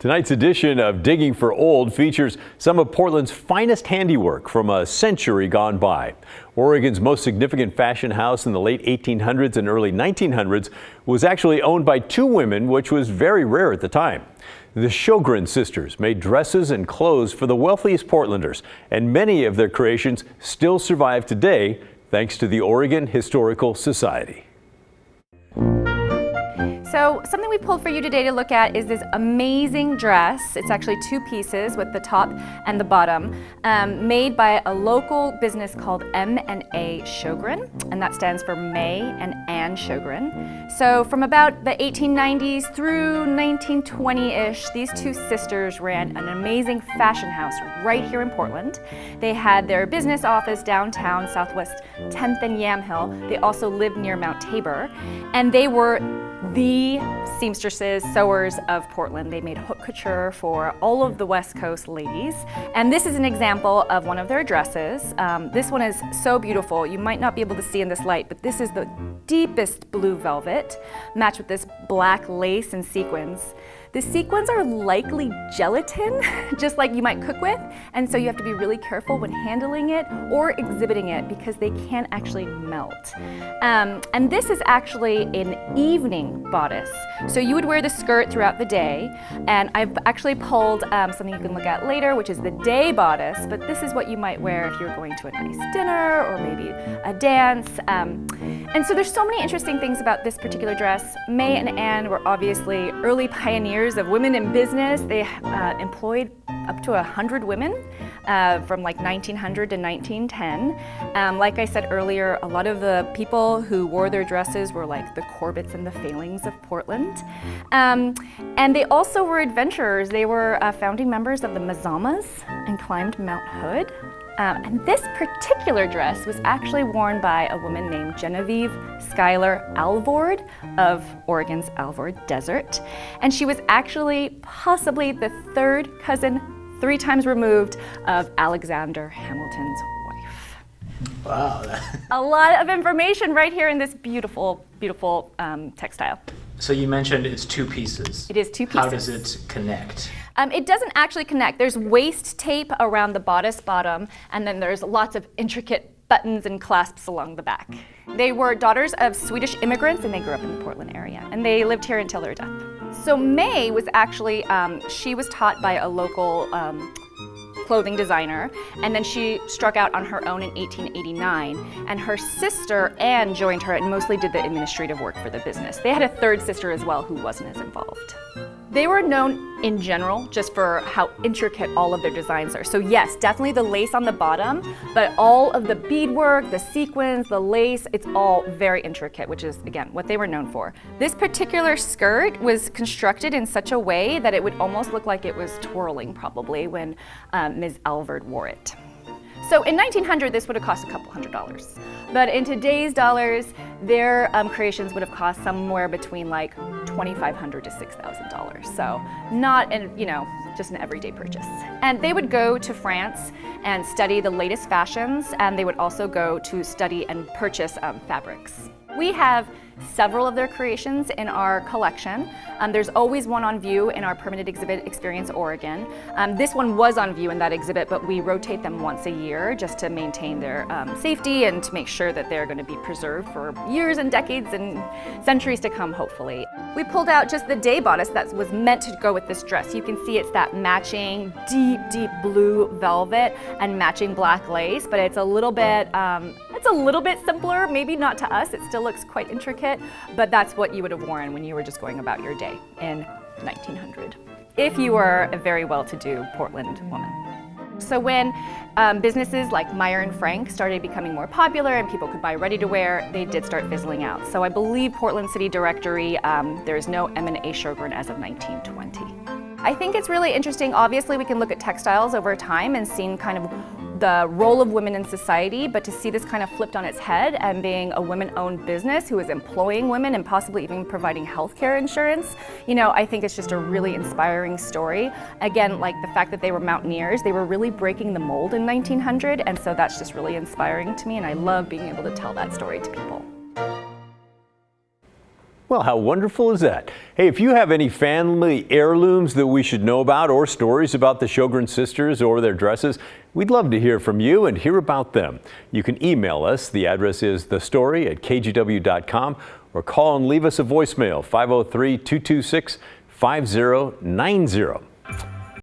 Tonight's edition of Digging for Old features some of Portland's finest handiwork from a century gone by. Oregon's most significant fashion house in the late 1800s and early 1900s was actually owned by two women, which was very rare at the time. The Shogren sisters made dresses and clothes for the wealthiest Portlanders, and many of their creations still survive today thanks to the Oregon Historical Society. So something we pulled for you today to look at is this amazing dress. It's actually two pieces with the top and the bottom, made by a local business called M&A Shogren, and that stands for May and Ann Shogren. So from about the 1890s through 1920-ish, these two sisters ran an amazing fashion house right here in Portland. They had their business office downtown, Southwest 10th and Yamhill. They also lived near Mount Tabor, and they were the seamstresses, sewers of Portland. They made haute couture for all of the West Coast ladies. And this is an example of one of their dresses. This one is so beautiful. You might not be able to see in this light, but this is the deepest blue velvet, matched with this black lace and sequins. The sequins are likely gelatin, just like you might cook with, and so you have to be really careful when handling it or exhibiting it because they can actually melt. And this is actually an evening bodice. So you would wear the skirt throughout the day, and I've actually pulled something you can look at later, which is the day bodice, but this is what you might wear if you're going to a nice dinner or maybe a dance. And so there's so many interesting things about this particular dress. May and Anne were obviously early pioneers of women in business. They employed up to 100 women from like 1900 to 1910. Like I said earlier, a lot of the people who wore their dresses were like the Corbetts and the Failings of Portland. And they also were adventurers. They were founding members of the Mazamas and climbed Mount Hood. And this particular dress was actually worn by a woman named Genevieve Schuyler Alvord of Oregon's Alvord Desert. And she was actually possibly the third cousin, 3 times removed, of Alexander Hamilton's wife. Wow. A lot of information right here in this beautiful, beautiful textile. So you mentioned it's 2 pieces. It is 2 pieces. How does it connect? It doesn't actually connect. There's waist tape around the bodice bottom, and then there's lots of intricate buttons and clasps along the back. They were daughters of Swedish immigrants, and they grew up in the Portland area, and they lived here until their death. So May was actually, she was taught by a local clothing designer, and then she struck out on her own in 1889, and her sister Anne joined her and mostly did the administrative work for the business. They had a third sister as well who wasn't as involved. They were known in general just for how intricate all of their designs are. So yes, definitely the lace on the bottom, but all of the beadwork, the sequins, the lace, it's all very intricate, which is, again, what they were known for. This particular skirt was constructed in such a way that it would almost look like it was twirling probably when Ms. Alvord wore it. So in 1900, this would have cost a couple $100s. But in today's dollars, their creations would have cost somewhere between like $2,500 to $6,000. So not, just an everyday purchase. And they would go to France and study the latest fashions, and they would also go to study and purchase fabrics. We have several of their creations in our collection. There's always one on view in our permanent exhibit, Experience Oregon. This one was on view in that exhibit, but we rotate them once a year just to maintain their safety and to make sure that they're going to be preserved for years and decades and centuries to come, hopefully. We pulled out just the day bodice that was meant to go with this dress. You can see it's that matching deep, deep blue velvet and matching black lace, but it's a little bit simpler, maybe not to us. It still looks quite intricate, but that's what you would have worn when you were just going about your day in 1900, if you were a very well-to-do Portland woman. So when businesses like Meyer and Frank started becoming more popular and people could buy ready-to-wear, they did start fizzling out. So I believe Portland City Directory, there is no M&A Shogren as of 1920. I think it's really interesting. Obviously, we can look at textiles over time and see kind of the role of women in society, but to see this kind of flipped on its head and being a women-owned business who is employing women and possibly even providing healthcare insurance, I think it's just a really inspiring story. Again, like the fact that they were mountaineers, they were really breaking the mold in 1900, and so that's just really inspiring to me, and I love being able to tell that story to people. Well, how wonderful is that? Hey, if you have any family heirlooms that we should know about or stories about the Shogren sisters or their dresses, we'd love to hear from you and hear about them. You can email us. The address is thestory@kgw.com or call and leave us a voicemail, 503-226-5090.